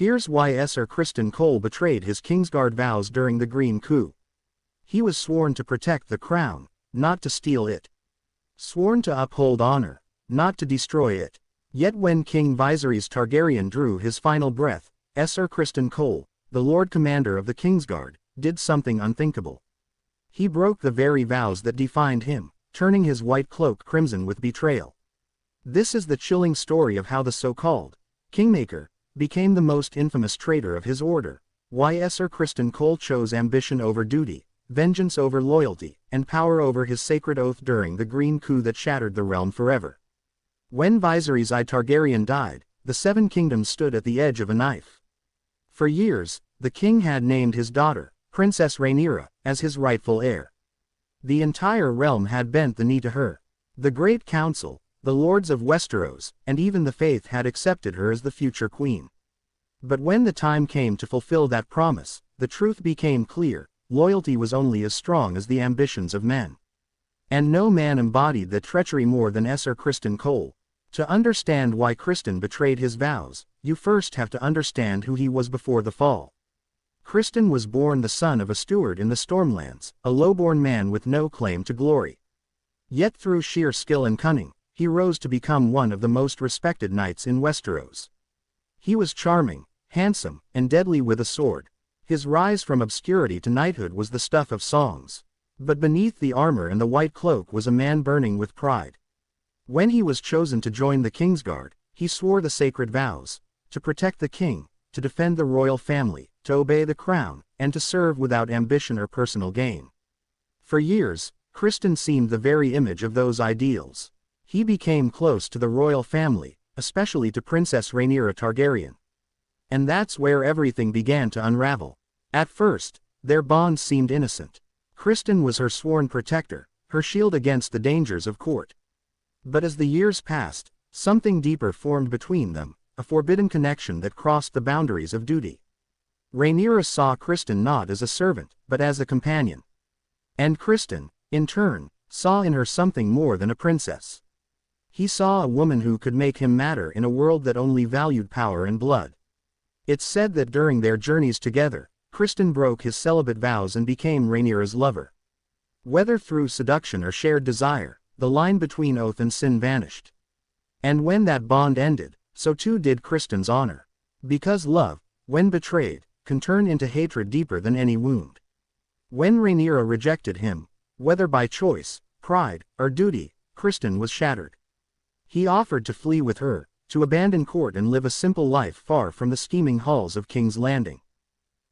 Here's why Sir Criston Cole betrayed his Kingsguard vows during the Green Coup. He was sworn to protect the crown, not to steal it. Sworn to uphold honor, not to destroy it. Yet when King Viserys Targaryen drew his final breath, Sir Criston Cole, the Lord Commander of the Kingsguard, did something unthinkable. He broke the very vows that defined him, turning his white cloak crimson with betrayal. This is the chilling story of how the so-called Kingmaker became the most infamous traitor of his order, why Sir Criston Cole chose ambition over duty, vengeance over loyalty, and power over his sacred oath during the Green Coup that shattered the realm forever. When Viserys I Targaryen died, the Seven Kingdoms stood at the edge of a knife. For years, the king had named his daughter, Princess Rhaenyra, as his rightful heir. The entire realm had bent the knee to her. The Great Council, the lords of Westeros, and even the faith had accepted her as the future queen. But when the time came to fulfill that promise, the truth became clear: loyalty was only as strong as the ambitions of men. And no man embodied that treachery more than Sir Criston Cole. To understand why Criston betrayed his vows, you first have to understand who he was before the fall. Criston was born the son of a steward in the Stormlands, a low-born man with no claim to glory. Yet through sheer skill and cunning, he rose to become one of the most respected knights in Westeros. He was charming, handsome, and deadly with a sword. His rise from obscurity to knighthood was the stuff of songs. But beneath the armor and the white cloak was a man burning with pride. When he was chosen to join the Kingsguard, he swore the sacred vows: to protect the king, to defend the royal family, to obey the crown, and to serve without ambition or personal gain. For years, Criston seemed the very image of those ideals. He became close to the royal family, especially to Princess Rhaenyra Targaryen. And that's where everything began to unravel. At first, their bond seemed innocent. Criston was her sworn protector, her shield against the dangers of court. But as the years passed, something deeper formed between them, a forbidden connection that crossed the boundaries of duty. Rhaenyra saw Criston not as a servant, but as a companion. And Criston, in turn, saw in her something more than a princess. He saw a woman who could make him matter in a world that only valued power and blood. It's said that during their journeys together, Criston broke his celibate vows and became Rhaenyra's lover. Whether through seduction or shared desire, the line between oath and sin vanished. And when that bond ended, so too did Criston's honor. Because love, when betrayed, can turn into hatred deeper than any wound. When Rhaenyra rejected him, whether by choice, pride, or duty, Criston was shattered. He offered to flee with her, to abandon court and live a simple life far from the scheming halls of King's Landing.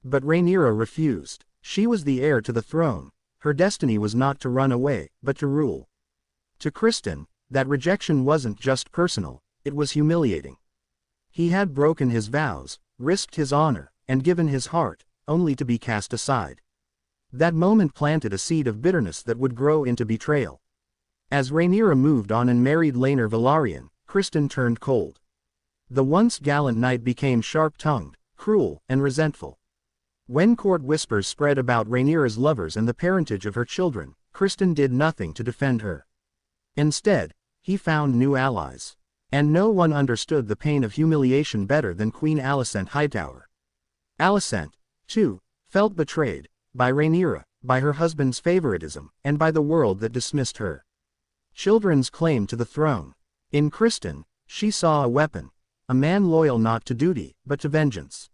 But Rhaenyra refused. She was the heir to the throne. Her destiny was not to run away, but to rule. To Criston, that rejection wasn't just personal, it was humiliating. He had broken his vows, risked his honor, and given his heart, only to be cast aside. That moment planted a seed of bitterness that would grow into betrayal. As Rhaenyra moved on and married Laenor Velaryon, Criston turned cold. The once gallant knight became sharp-tongued, cruel, and resentful. When court whispers spread about Rhaenyra's lovers and the parentage of her children, Criston did nothing to defend her. Instead, he found new allies. And no one understood the pain of humiliation better than Queen Alicent Hightower. Alicent, too, felt betrayed, by Rhaenyra, by her husband's favoritism, and by the world that dismissed her children's claim to the throne. In Criston, she saw a weapon, a man loyal not to duty, but to vengeance.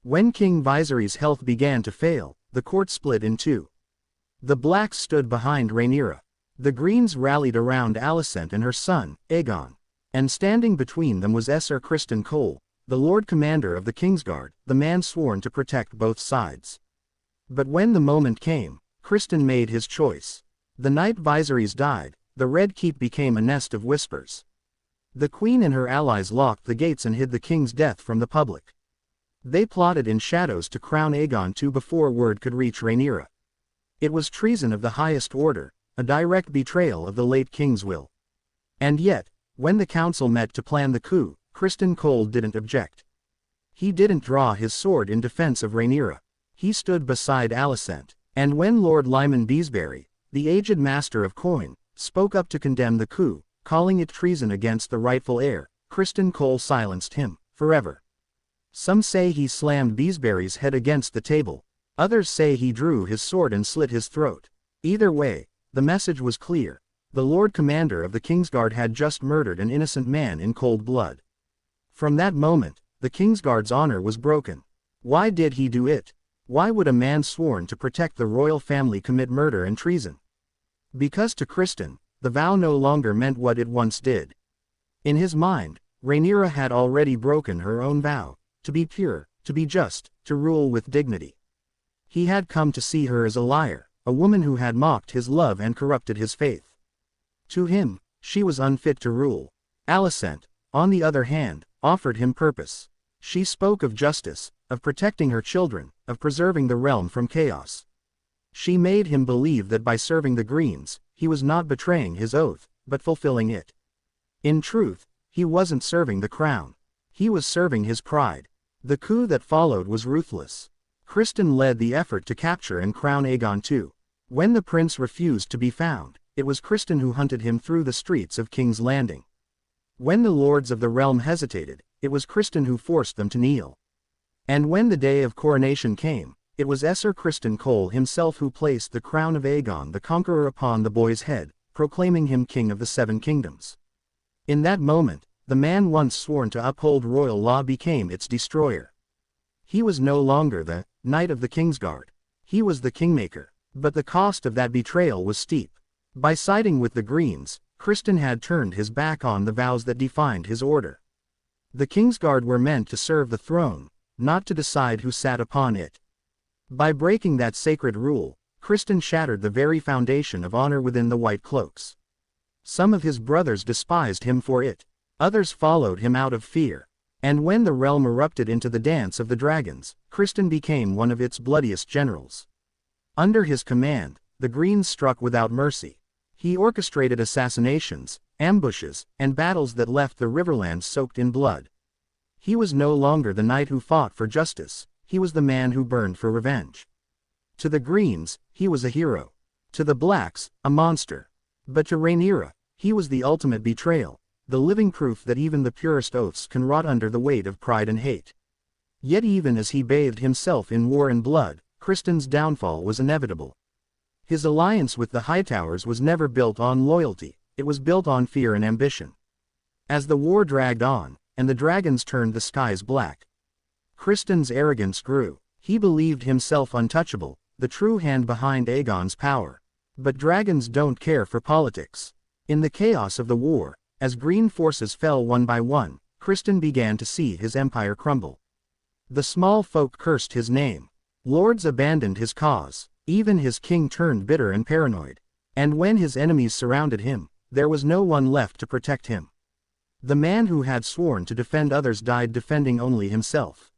When King Viserys' health began to fail, the court split in two. The Blacks stood behind Rhaenyra. The Greens rallied around Alicent and her son, Aegon. And standing between them was Sir Criston Cole, the Lord Commander of the Kingsguard, the man sworn to protect both sides. But when the moment came, Criston made his choice. The night Viserys died, the Red Keep became a nest of whispers. The Queen and her allies locked the gates and hid the king's death from the public. They plotted in shadows to crown Aegon II before word could reach Rhaenyra. It was treason of the highest order, a direct betrayal of the late king's will. And yet, when the council met to plan the coup, Criston Cole didn't object. He didn't draw his sword in defense of Rhaenyra. He stood beside Alicent, and when Lord Lyman Beesbury, the aged master of coin, spoke up to condemn the coup, calling it treason against the rightful heir, Criston Cole silenced him, forever. Some say he slammed Beesbury's head against the table, others say he drew his sword and slit his throat. Either way, the message was clear. The Lord Commander of the Kingsguard had just murdered an innocent man in cold blood. From that moment, the Kingsguard's honor was broken. Why did he do it? Why would a man sworn to protect the royal family commit murder and treason? Because to Criston, the vow no longer meant what it once did. In his mind, Rhaenyra had already broken her own vow, to be pure, to be just, to rule with dignity. He had come to see her as a liar, a woman who had mocked his love and corrupted his faith. To him, she was unfit to rule. Alicent, on the other hand, offered him purpose. She spoke of justice, of protecting her children, of preserving the realm from chaos. She made him believe that by serving the Greens, he was not betraying his oath, but fulfilling it. In truth, he wasn't serving the crown. He was serving his pride. The coup that followed was ruthless. Criston led the effort to capture and crown Aegon II. When the prince refused to be found, it was Criston who hunted him through the streets of King's Landing. When the lords of the realm hesitated, it was Criston who forced them to kneel. And when the day of coronation came, it was Sir Criston Cole himself who placed the crown of Aegon the Conqueror upon the boy's head, proclaiming him King of the Seven Kingdoms. In that moment, the man once sworn to uphold royal law became its destroyer. He was no longer the Knight of the Kingsguard. He was the Kingmaker. But the cost of that betrayal was steep. By siding with the Greens, Criston had turned his back on the vows that defined his order. The Kingsguard were meant to serve the throne, not to decide who sat upon it. By breaking that sacred rule, Criston shattered the very foundation of honor within the White Cloaks. Some of his brothers despised him for it. Others followed him out of fear. And when the realm erupted into the dance of the dragons, Criston became one of its bloodiest generals. Under his command, the Greens struck without mercy. He orchestrated assassinations, ambushes, and battles that left the Riverlands soaked in blood. He was no longer the knight who fought for justice, he was the man who burned for revenge. To the Greens, he was a hero. To the Blacks, a monster. But to Rhaenyra, he was the ultimate betrayal, the living proof that even the purest oaths can rot under the weight of pride and hate. Yet even as he bathed himself in war and blood, Criston's downfall was inevitable. His alliance with the Hightowers was never built on loyalty, it was built on fear and ambition. As the war dragged on, and the dragons turned the skies black, Criston's arrogance grew. He believed himself untouchable, the true hand behind Aegon's power. But dragons don't care for politics. In the chaos of the war, as green forces fell one by one, Criston began to see his empire crumble. The small folk cursed his name. Lords abandoned his cause. Even his king turned bitter and paranoid. And when his enemies surrounded him, there was no one left to protect him. The man who had sworn to defend others died defending only himself.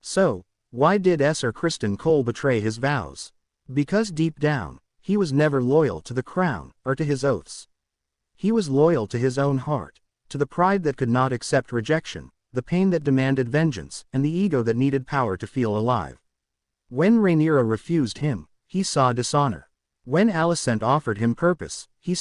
So, why did Sir Criston Cole betray his vows? Because deep down, he was never loyal to the crown, or to his oaths. He was loyal to his own heart, to the pride that could not accept rejection, the pain that demanded vengeance, and the ego that needed power to feel alive. When Rhaenyra refused him, he saw dishonor. When Alicent offered him purpose, he